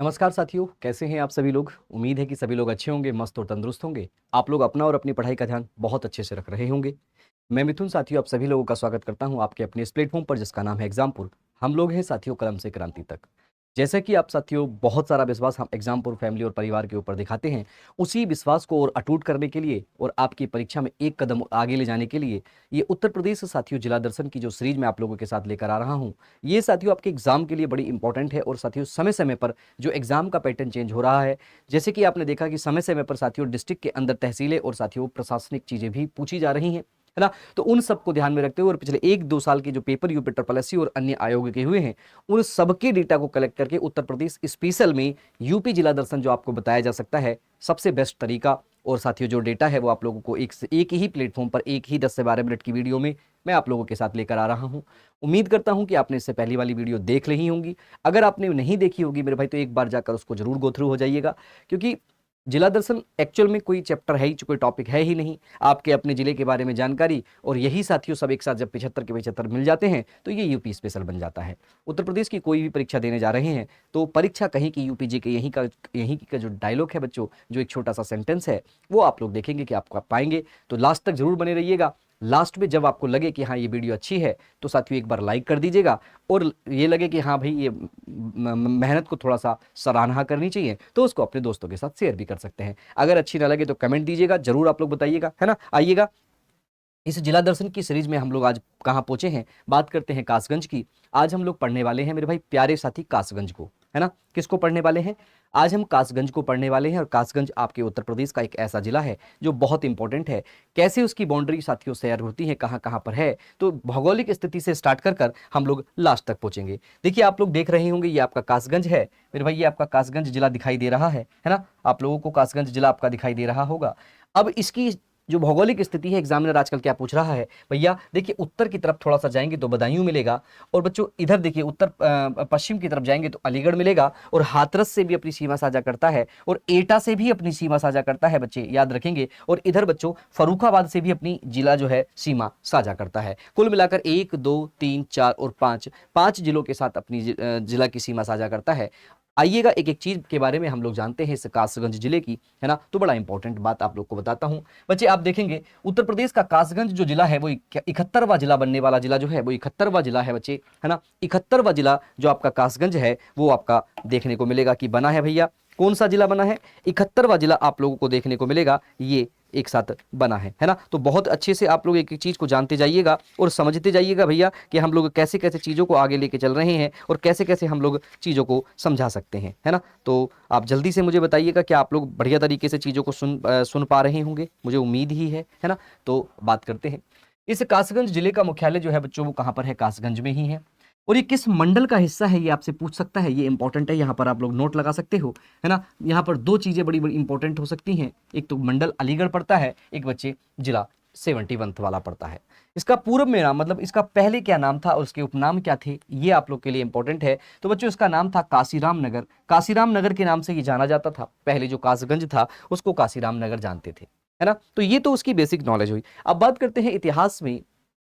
नमस्कार साथियों, कैसे हैं आप सभी लोग। उम्मीद है कि सभी लोग अच्छे होंगे, मस्त और तंदुरुस्त होंगे। आप लोग अपना और अपनी पढ़ाई का ध्यान बहुत अच्छे से रख रहे होंगे। मैं मिथुन साथियों आप सभी लोगों का स्वागत करता हूं आपके अपने इस प्लेटफॉर्म पर जिसका नाम है एग्जामपुर। हम लोग हैं साथियों कलम से क्रांति तक। जैसे कि आप साथियों बहुत सारा विश्वास हम एग्जामपुर फैमिली और परिवार के ऊपर दिखाते हैं, उसी विश्वास को और अटूट करने के लिए और आपकी परीक्षा में एक कदम आगे ले जाने के लिए ये उत्तर प्रदेश से साथियों जिला दर्शन की जो सीरीज मैं आप लोगों के साथ लेकर आ रहा हूँ, ये साथियों आपके एग्जाम के लिए बड़ी इंपॉर्टेंट है। और साथियों समय समय पर जो एग्जाम का पैटर्न चेंज हो रहा है, जैसे कि आपने देखा कि समय समय पर साथियों डिस्ट्रिक्ट के अंदर तहसीलें और साथियों प्रशासनिक चीजें भी पूछी जा रही हैं, है ना। तो उन सबको ध्यान में रखते हुए और पिछले 1-2 साल के जो पेपर यूपी ट्रिपल एससी और अन्य आयोग के हुए हैं, उन सबके डेटा को कलेक्ट करके उत्तर प्रदेश स्पेशल में यूपी जिला दर्शन जो आपको बताया जा सकता है सबसे बेस्ट तरीका। और साथियों जो डेटा है वो आप लोगों को एक से एक ही प्लेटफॉर्म पर एक ही 10 से 12 मिनट की वीडियो में मैं आप लोगों के साथ लेकर आ रहा हूं। उम्मीद करता हूं कि आपने इससे पहली वाली वीडियो देख ली होंगी। अगर आपने नहीं देखी होगी मेरे भाई, तो एक बार जाकर उसको जरूर गो थ्रू हो जाइएगा, क्योंकि जिला दर्शन एक्चुअल में कोई चैप्टर है ही, कोई टॉपिक है ही नहीं। आपके अपने जिले के बारे में जानकारी और यही साथियों सब एक साथ जब 75 के 75 मिल जाते हैं तो ये यूपी स्पेशल बन जाता है। उत्तर प्रदेश की कोई भी परीक्षा देने जा रहे हैं तो परीक्षा कहीं की यूपी जी के यहीं का जो डायलॉग है बच्चों, जो एक छोटा सा सेंटेंस है वो आप लोग देखेंगे कि आपको आप पाएंगे। तो लास्ट तक जरूर बने रहिएगा। लास्ट में जब आपको लगे कि हाँ ये वीडियो अच्छी है तो साथियों एक बार लाइक कर दीजिएगा, और ये लगे कि हाँ भाई ये मेहनत को थोड़ा सा सराहना करनी चाहिए तो उसको अपने दोस्तों के साथ शेयर भी कर सकते हैं। अगर अच्छी ना लगे तो कमेंट दीजिएगा, जरूर आप लोग बताइएगा, है ना। आइएगा, इस जिला दर्शन की सीरीज में हम लोग आज कहाँ पहुंचे हैं, बात करते हैं कासगंज की। आज हम लोग पढ़ने वाले हैं मेरे भाई प्यारे साथी कासगंज को, है ना। किसको पढ़ने वाले हैं? आज हम कासगंज को पढ़ने वाले हैं। और कासगंज आपके उत्तर प्रदेश का एक ऐसा जिला है जो बहुत इंपॉर्टेंट है। कैसे उसकी बाउंड्री साथियों शेयर होती है, कहाँ कहाँ पर है, तो भौगोलिक स्थिति से स्टार्ट कर कर हम लोग लास्ट तक पहुंचेंगे। देखिए आप लोग देख रहे होंगे ये आपका कासगंज है मेरे भाई, ये आपका कासगंज जिला दिखाई दे रहा है ना। आप लोगों को कासगंज जिला आपका दिखाई दे रहा होगा। अब इसकी जो भौगोलिक स्थिति है, एग्जामिनर आजकल क्या पूछ रहा है भैया, देखिए उत्तर की तरफ थोड़ा सा जाएंगे तो बदायूं मिलेगा, और बच्चों इधर देखिए उत्तर पश्चिम की तरफ जाएंगे तो अलीगढ़ मिलेगा, और हाथरस से भी अपनी सीमा साझा करता है, और एटा से भी अपनी सीमा साझा करता है, बच्चे याद रखेंगे। और इधर बच्चों फर्रुखाबाद से भी अपनी जिला जो है सीमा साझा करता है। कुल मिलाकर 1, 2, 3, 4 और 5 जिलों के साथ अपनी जिला की सीमा साझा करता है। आइएगा एक एक चीज के बारे में हम लोग जानते हैं इस कासगंज जिले की, है ना। तो बड़ा इंपॉर्टेंट बात आप लोग को बताता हूं बच्चे। आप देखेंगे उत्तर प्रदेश का कासगंज जो जिला है वो 71वां जिला बनने वाला जिला जो है वो 71वां जिला है बच्चे, है ना। 71वां जिला जो आपका कासगंज है वो आपका देखने को मिलेगा कि बना है भैया। कौन सा जिला बना है? 71वां जिला आप लोगों को देखने को मिलेगा, ये एक साथ बना है ना। तो बहुत अच्छे से आप लोग एक एक चीज को जानते जाइएगा और समझते जाइएगा भैया कि हम लोग कैसे कैसे चीजों को आगे लेके चल रहे हैं और कैसे कैसे हम लोग चीजों को समझा सकते हैं, है ना। तो आप जल्दी से मुझे बताइएगा कि आप लोग बढ़िया तरीके से चीजों को सुन पा रहे होंगे, मुझे उम्मीद ही है ना। तो बात करते हैं, इस कासगंज जिले का मुख्यालय जो है बच्चों वो कहाँ पर है? कासगंज में ही है। और ये किस मंडल का हिस्सा है ये आपसे पूछ सकता है, ये इंपॉर्टेंट है, यहाँ पर आप लोग नोट लगा सकते हो, है ना। यहाँ पर दो चीजें बड़ी बड़ी इंपॉर्टेंट हो सकती हैं, एक तो मंडल अलीगढ़ पड़ता है, एक बच्चे जिला 71 वाला पड़ता है। इसका पूर्व में नाम मतलब इसका पहले क्या नाम था और उसके उपनाम क्या थे, ये आप लोग के लिए इंपॉर्टेंट है। तो बच्चों इसका नाम था काशीराम नगर। काशीराम नगर के नाम से ये जाना जाता था। पहले जो कासगंज था उसको काशीराम नगर जानते थे, है ना। तो ये तो उसकी बेसिक नॉलेज हुई। अब बात करते हैं इतिहास में।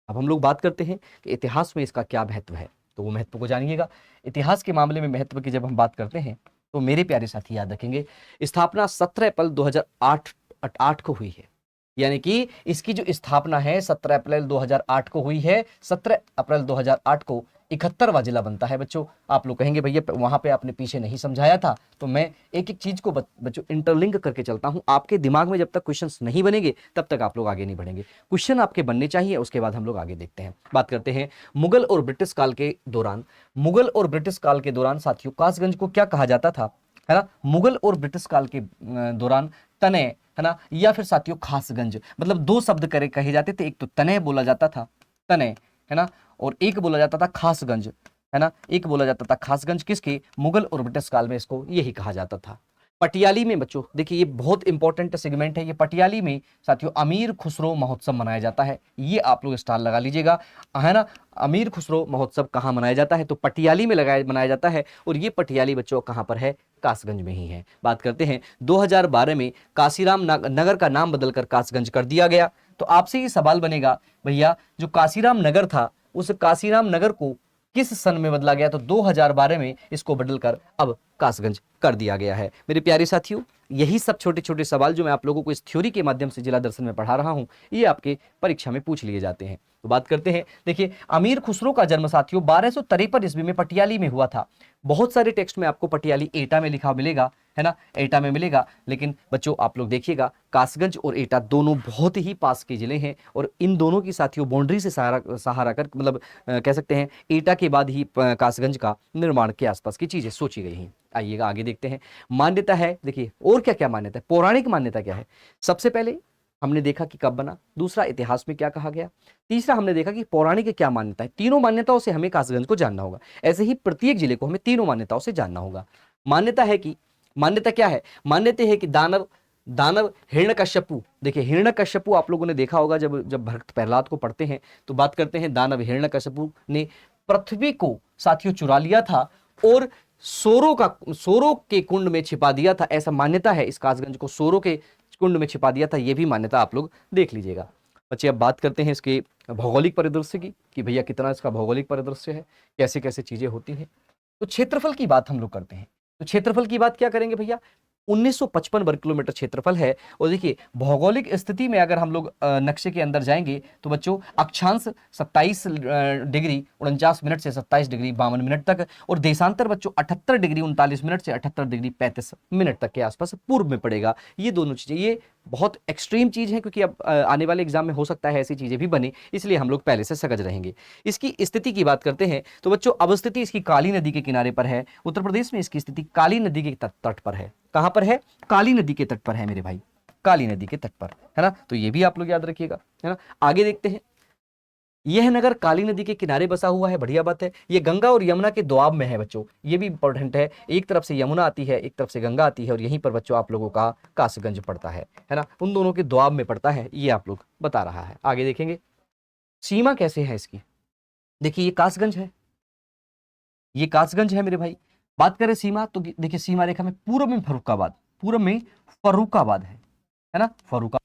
अब हम लोग बात करते हैं कि इतिहास में इसका क्या महत्व है, तो वो महत्व को जानिएगा। इतिहास के मामले में महत्व की जब हम बात करते हैं तो मेरे प्यारे साथी याद रखेंगे, स्थापना 17 अप्रैल 2008 को हुई है। यानी कि इसकी जो स्थापना है 17 अप्रैल 2008 को हुई है। 17 अप्रैल 2008 को 71वां जिला बनता है बच्चों। आप लोग कहेंगे भैया वहां पे आपने पीछे नहीं समझाया था, तो मैं एक एक चीज को बच्चों इंटरलिंक करके चलता हूं। आपके दिमाग में जब तक क्वेश्चंस नहीं बनेंगे तब तक आप लोग आगे नहीं बढ़ेंगे। क्वेश्चन आपके बनने चाहिए, उसके बाद हम लोग आगे देखते हैं। बात करते हैं मुगल और ब्रिटिश काल के दौरान। मुगल और ब्रिटिश काल के दौरान साथियों कासगंज को क्या कहा जाता था, है ना। मुगल और ब्रिटिश काल के दौरान तने, है ना, या फिर साथियों खासगंज, मतलब दो शब्द करे कहे जाते थे। एक तो तने बोला जाता था, तने, है ना, और एक बोला जाता था खासगंज, है ना। एक बोला जाता था खासगंज, किसके? मुगल और ब्रिटिश काल में इसको यही कहा जाता था। पटियाली में बच्चों देखिए ये बहुत इंपॉर्टेंट सेगमेंट है। ये पटियाली में साथियों अमीर खुसरो महोत्सव मनाया जाता है। ये आप लोग स्टार लगा लीजिएगा, है ना। अमीर खुसरो महोत्सव कहाँ मनाया जाता है? तो पटियाली में मनाया जाता है। और ये पटियाली बच्चों कहाँ पर है? कासगंज में ही है। बात करते हैं 2012 में काशीराम नगर का नाम बदलकर कासगंज कर दिया गया। तो आपसे ये सवाल बनेगा भैया जो काशीराम नगर था उस काशीराम नगर को किस सन में बदला गया? तो 2012 में इसको बदलकर अब कासगंज कर दिया गया है। मेरे प्यारे साथियों, यही सब छोटे छोटे सवाल जो मैं आप लोगों को इस थ्योरी के माध्यम से जिला दर्शन में पढ़ा रहा हूं, ये आपके परीक्षा में पूछ लिए जाते हैं। तो बात करते हैं, देखिए अमीर खुसरो का जन्म साथियों 1253 ईस्वी में पटियाली में हुआ था। बहुत सारे टेक्स्ट में आपको पटियाली एटा में लिखा मिलेगा, है ना, एटा में मिलेगा, लेकिन बच्चों आप लोग देखिएगा कासगंज और एटा दोनों बहुत ही पास के जिले हैं और इन दोनों की साथियों बाउंड्री से सहारा कर मतलब कह सकते हैं एटा के बाद ही कासगंज का निर्माण के आसपास की चीजें सोची गई हैं। आइएगा आगे देखते हैं। मान्यता है, देखिए और क्या क्या मान्यता है, पौराणिक मान्यता क्या है। सबसे पहले हमने देखा कि कब बना, दूसरा इतिहास में क्या कहा गया, तीसरा हमने देखा कि पौराणिक क्या मान्यता है। तीनों मान्यताओं से हमें कासगंज को जानना होगा। ऐसे ही प्रत्येक जिले को हमें तीनों मान्यताओं से जानना होगा। मान्यता है कि, मान्यता क्या है, मान्यता है कि दानव हिरण्यकश्यपु, देखिए हिरण्यकश्यपु आप लोगों ने देखा होगा जब जब भक्त प्रहलाद को पढ़ते हैं तो बात करते हैं दानव हिरण्यकश्यपु ने पृथ्वी को साथियों चुरा लिया था और सोरो के कुंड में छिपा दिया था। ऐसा मान्यता है, इस कासगंज को सोरो के कुंड में छिपा दिया था, यह भी मान्यता आप लोग देख लीजिएगा। बच्चे अब बात करते हैं इसके भौगोलिक परिदृश्य की कि भैया कितना इसका भौगोलिक परिदृश्य है, कैसे कैसे चीजें होती हैं। तो क्षेत्रफल की बात हम लोग करते हैं। तो क्षेत्रफल की बात क्या करेंगे भैया, 1955 वर्ग किलोमीटर क्षेत्रफल है। और देखिए भौगोलिक स्थिति में अगर हम लोग नक्शे के अंदर जाएंगे तो बच्चों अक्षांश 27 डिग्री 49 मिनट से 27 डिग्री 52 मिनट तक, और देशांतर बच्चों 78 डिग्री 39 मिनट से 78 डिग्री 35 मिनट तक के आसपास पूर्व में पड़ेगा। ये दोनों चीजें ये बहुत एक्सट्रीम चीज है, क्योंकि अब आने वाले एग्जाम में हो सकता है ऐसी चीजें भी बने, इसलिए हम लोग पहले से सजग रहेंगे। इसकी स्थिति की बात करते हैं तो बच्चों अवस्थिति इसकी काली नदी के किनारे पर है। उत्तर प्रदेश में इसकी स्थिति काली नदी के तट पर है। कहां पर है, काली नदी के तट पर है मेरे भाई, काली नदी के तट पर, है ना। तो ये भी आप लोग याद रखिएगा, है ना। आगे देखते हैं, यह नगर काली नदी के किनारे बसा हुआ है, बढ़िया बात है। ये गंगा और यमुना के दोआब में है बच्चों, ये भी इंपॉर्टेंट है। एक तरफ से यमुना आती है, एक तरफ से गंगा आती है, और यहीं पर बच्चों आप लोगों का कासगंज पड़ता है ना, उन दोनों के दोआब में पड़ता है, ये आप लोग बता रहा है। आगे देखेंगे सीमा कैसे है इसकी। देखिए ये कासगंज है, ये कासगंज है मेरे भाई। बात करें सीमा तो देखिए सीमा रेखा में पूर्व में फर्रुखाबाद, पूर्व में फर्रुखाबाद है ना, फर्रुखाबाद